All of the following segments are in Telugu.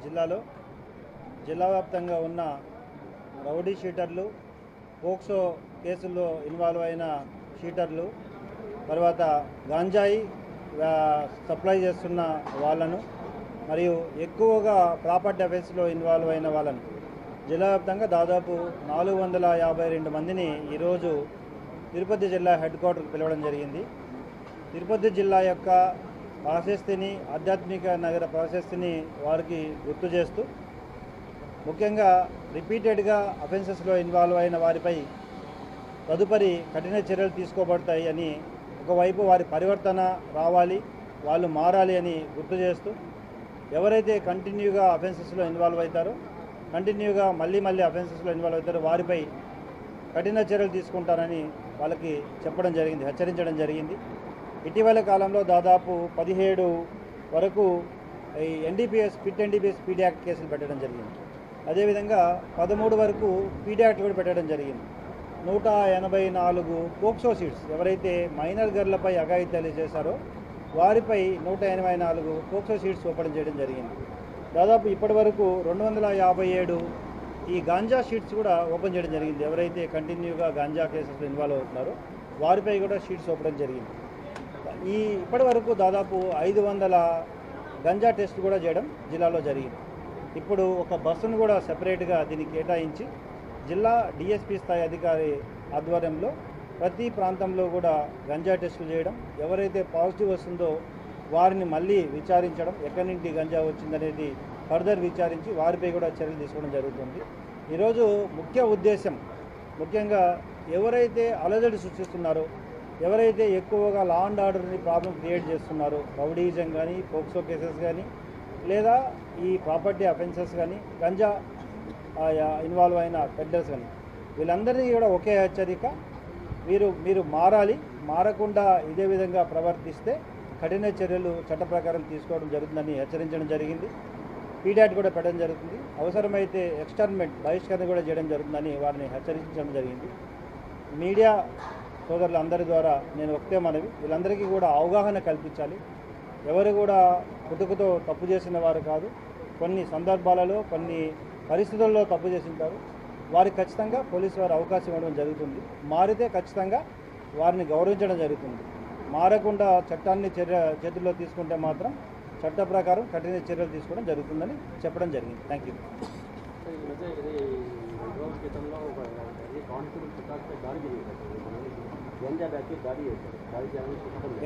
జిల్లాలో జిల్లా వ్యాప్తంగా ఉన్న రౌడీ షీటర్లు, పోక్సో కేసుల్లో ఇన్వాల్వ్ అయిన షీటర్లు, తర్వాత గాంజాయి సప్లై చేస్తున్న వాళ్ళను, మరియు ఎక్కువగా ప్రాపర్టీ అఫెన్స్లో ఇన్వాల్వ్ అయిన వాళ్ళను జిల్లా వ్యాప్తంగా దాదాపు 452 మందిని ఈరోజు తిరుపతి జిల్లా హెడ్ క్వార్టర్కి పిలవడం జరిగింది. తిరుపతి జిల్లా యొక్క ప్రాశస్తిని, ఆధ్యాత్మిక నగర ప్రాశస్తిని వారికి గుర్తు చేస్తూ, ముఖ్యంగా రిపీటెడ్గా అఫెన్సెస్లో ఇన్వాల్వ్ అయిన వారిపై తదుపరి కఠిన చర్యలు తీసుకోబడతాయి అని, ఒకవైపు వారి పరివర్తన రావాలి, వాళ్ళు మారాలి అని గుర్తు చేస్తూ, ఎవరైతే కంటిన్యూగా అఫెన్సెస్లో ఇన్వాల్వ్ అవుతారో, కంటిన్యూగా మళ్ళీ అఫెన్సెస్లో ఇన్వాల్వ్ అవుతారో వారిపై కఠిన చర్యలు తీసుకుంటారని వాళ్ళకి చెప్పడం జరిగింది, హెచ్చరించడం జరిగింది. ఇటీవల కాలంలో దాదాపు 17 వరకు ఈ ఎన్డీపీఎస్ పీడీ యాక్ట్ కేసులు పెట్టడం జరిగింది. అదేవిధంగా 13 వరకు పీడీ యాక్ట్ కూడా పెట్టడం జరిగింది. 184 పోక్సో సీట్స్, ఎవరైతే మైనర్ గర్లపై అఘాయిత్యాలు చేశారో వారిపై 184 పోక్సో సీట్స్ ఓపెన్ చేయడం జరిగింది. దాదాపు ఇప్పటి వరకు 257 ఈ గాంజా షీట్స్ కూడా ఓపెన్ చేయడం జరిగింది. ఎవరైతే కంటిన్యూగా గాంజా కేసెస్లో ఇన్వాల్వ్ అవుతున్నారో వారిపై కూడా షీట్స్ ఓపెన్ జరిగింది. ఇప్పటి వరకు దాదాపు 500 గంజా టెస్ట్ కూడా చేయడం జిల్లాలో జరిగింది. ఇప్పుడు ఒక బస్సును కూడా సెపరేట్గా దీనికి కేటాయించి జిల్లా డిఎస్పీ స్థాయి అధికారి ఆధ్వర్యంలో ప్రతి ప్రాంతంలో కూడా గంజా టెస్టులు చేయడం, ఎవరైతే పాజిటివ్ వస్తుందో వారిని మళ్ళీ విచారించడం, ఎక్కడి నుండి గంజా వచ్చిందనేది ఫర్దర్ విచారించి వారిపై కూడా చర్యలు తీసుకోవడం జరుగుతుంది. ఈరోజు ముఖ్య ఉద్దేశం, ముఖ్యంగా ఎవరైతే అలజడి సృష్టిస్తున్నారో, ఎవరైతే ఎక్కువగా లా అండ్ ఆర్డర్ని ప్రాబ్లం క్రియేట్ చేస్తున్నారో, రౌడీజం కానీ, పోక్సో కేసెస్ కానీ, లేదా ఈ ప్రాపర్టీ అఫెన్సెస్ కానీ, గంజా ఇన్వాల్వ్ అయిన పెడ్డర్స్ కానీ, వీళ్ళందరినీ కూడా ఒకే హెచ్చరిక, మీరు మారాలి, మారకుండా ఇదే విధంగా ప్రవర్తిస్తే కఠిన చర్యలు చట్ట ప్రకారం తీసుకోవడం జరుగుతుందని హెచ్చరించడం జరిగింది. పీడాట్ కూడా పెట్టడం జరుగుతుంది. అవసరమైతే ఎక్స్టర్న్మెంట్, బహిష్కరణ కూడా చేయడం జరుగుతుందని వారిని హెచ్చరించడం జరిగింది. మీడియా సోదరులందరి ద్వారా నేను ఒకటే మనవి, వీళ్ళందరికీ కూడా అవగాహన కల్పించాలి. ఎవరు కూడా పుట్టుకతో తప్పు చేసిన వారు కాదు. కొన్ని సందర్భాలలో, కొన్ని పరిస్థితుల్లో తప్పు చేసింటారు. వారికి ఖచ్చితంగా పోలీసు వారు అవకాశం ఇవ్వడం జరుగుతుంది. మారితే ఖచ్చితంగా వారిని గౌరవించడం జరుగుతుంది. మారకుండా చట్టాన్ని చేతుల్లో తీసుకుంటే మాత్రం చట్ట ప్రకారం కఠిన చర్యలు తీసుకోవడం జరుగుతుందని చెప్పడం జరిగింది. Thank you.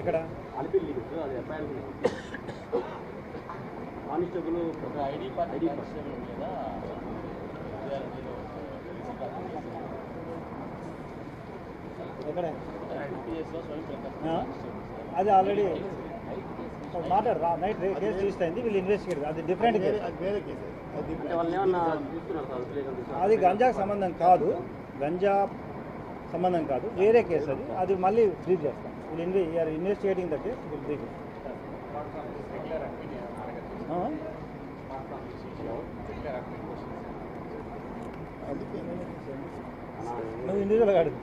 ఎక్కడ కానిస్టేబుల్ ఐడి ఎక్కడ అది ఆల్రెడీ మాట్లాడరా, నైట్ కేసు రిజిస్టర్ అయింది, వీళ్ళు ఇన్వెస్టిగేట్, అది డిఫరెంట్ కేసు. అది గంజాకు సంబంధం కాదు, గంజా సంబంధం కాదు, వేరే కేసు. అది మళ్ళీ బ్రీఫ్ చేస్తాం. వీళ్ళు ఇన్వెస్టిగేటింగ్ ద కేసు, బ్రీఫ్. నువ్వు ఇండివిజువల్గా అడుగు,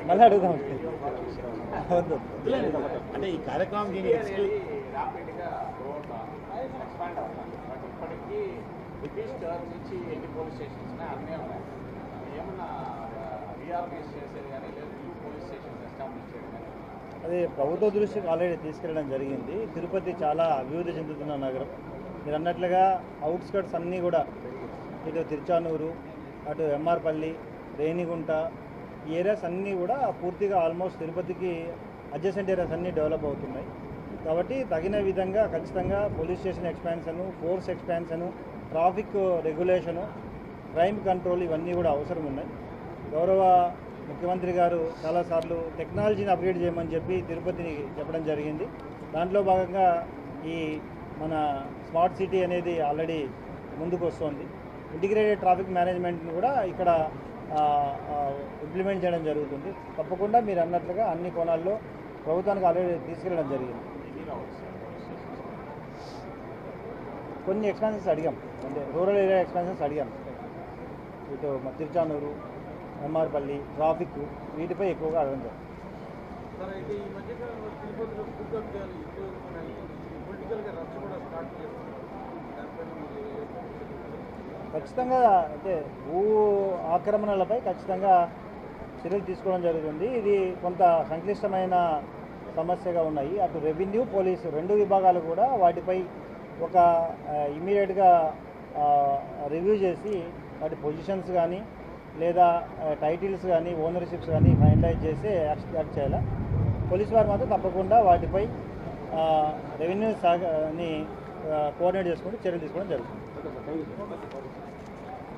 మళ్ళీ అడుగుదాం. వద్దు అంటే ఈ కార్యక్రమం నుంచి ఎన్ని పోలీస్ స్టేషన్స్ అన్నీ ఉన్నాయి. ఏమన్నా రీఆర్గనైజ్ చేసేది కానీ లేదు, న్యూ పోలీస్ స్టేషన్స్ ఎస్టాబ్లిష్ చేయడం కానీ అది ప్రభుత్వ దృష్టికి ఆల్రెడీ తీసుకెళ్ళడం జరిగింది. తిరుపతి చాలా అభివృద్ధి చెందుతున్న నగరం. మీరు అన్నట్లుగా అవుట్స్కట్స్ అన్నీ కూడా, ఇటు తిరుచానూరు, అటు ఎంఆర్పల్లి, రేణిగుంట, ఈ ఏరియాస్ అన్నీ కూడా పూర్తిగా ఆల్మోస్ట్ తిరుపతికి అడ్జసెంట్ ఏరియాస్ అన్నీ డెవలప్ అవుతున్నాయి. కాబట్టి తగిన విధంగా ఖచ్చితంగా police station expansion, force expansion, traffic regulation, crime control ఇవన్నీ కూడా అవసరం ఉన్నాయి. గౌరవ ముఖ్యమంత్రి గారు చాలాసార్లు టెక్నాలజీని అప్గ్రేడ్ చేయమని చెప్పి తిరుపతిని చెప్పడం జరిగింది. దాంట్లో భాగంగా ఈ మన స్మార్ట్ సిటీ అనేది ఆల్రెడీ ముందుకు వస్తుంది. ఇంటిగ్రేటెడ్ ట్రాఫిక్ మేనేజ్మెంట్ని కూడా ఇక్కడ ఇంప్లిమెంట్ చేయడం జరుగుతుంది. తప్పకుండా మీరు అన్నట్లుగా అన్ని కోణాల్లో ప్రభుత్వానికి ఆల్రెడీ తీసుకెళ్ళడం జరిగింది. కొన్ని ఎక్స్పాన్షన్స్ అడిగాం, అంటే రూరల్ ఏరియా ఎక్స్పాన్షన్స్ అడిగాం. ఇటు తిరుచానూరు, ఎంఆర్పల్లి, ట్రాఫిక్, వీటిపై ఎక్కువగా అడగడం జరుగుతుంది. ఖచ్చితంగా అంటే భూ ఆక్రమణలపై ఖచ్చితంగా చర్యలు తీసుకోవడం జరుగుతుంది. ఇది కొంత సంక్లిష్టమైన సమస్యగా ఉన్నాయి. అటు రెవెన్యూ, పోలీసు రెండు విభాగాలు కూడా వాటిపై ఒక ఇమీడియట్గా రివ్యూ చేసి వాటి పొజిషన్స్ కానీ లేదా టైటిల్స్ కానీ ఓనర్షిప్స్ కానీ ఫైనలైజ్ చేసి యాక్ట్ చేయాలి. పోలీసు వారు మాత్రం తప్పకుండా వాటిపై రెవెన్యూ శాఖని కోఆర్డినేట్ చేసుకుంటూ చర్యలు తీసుకోవడం జరుగుతుంది.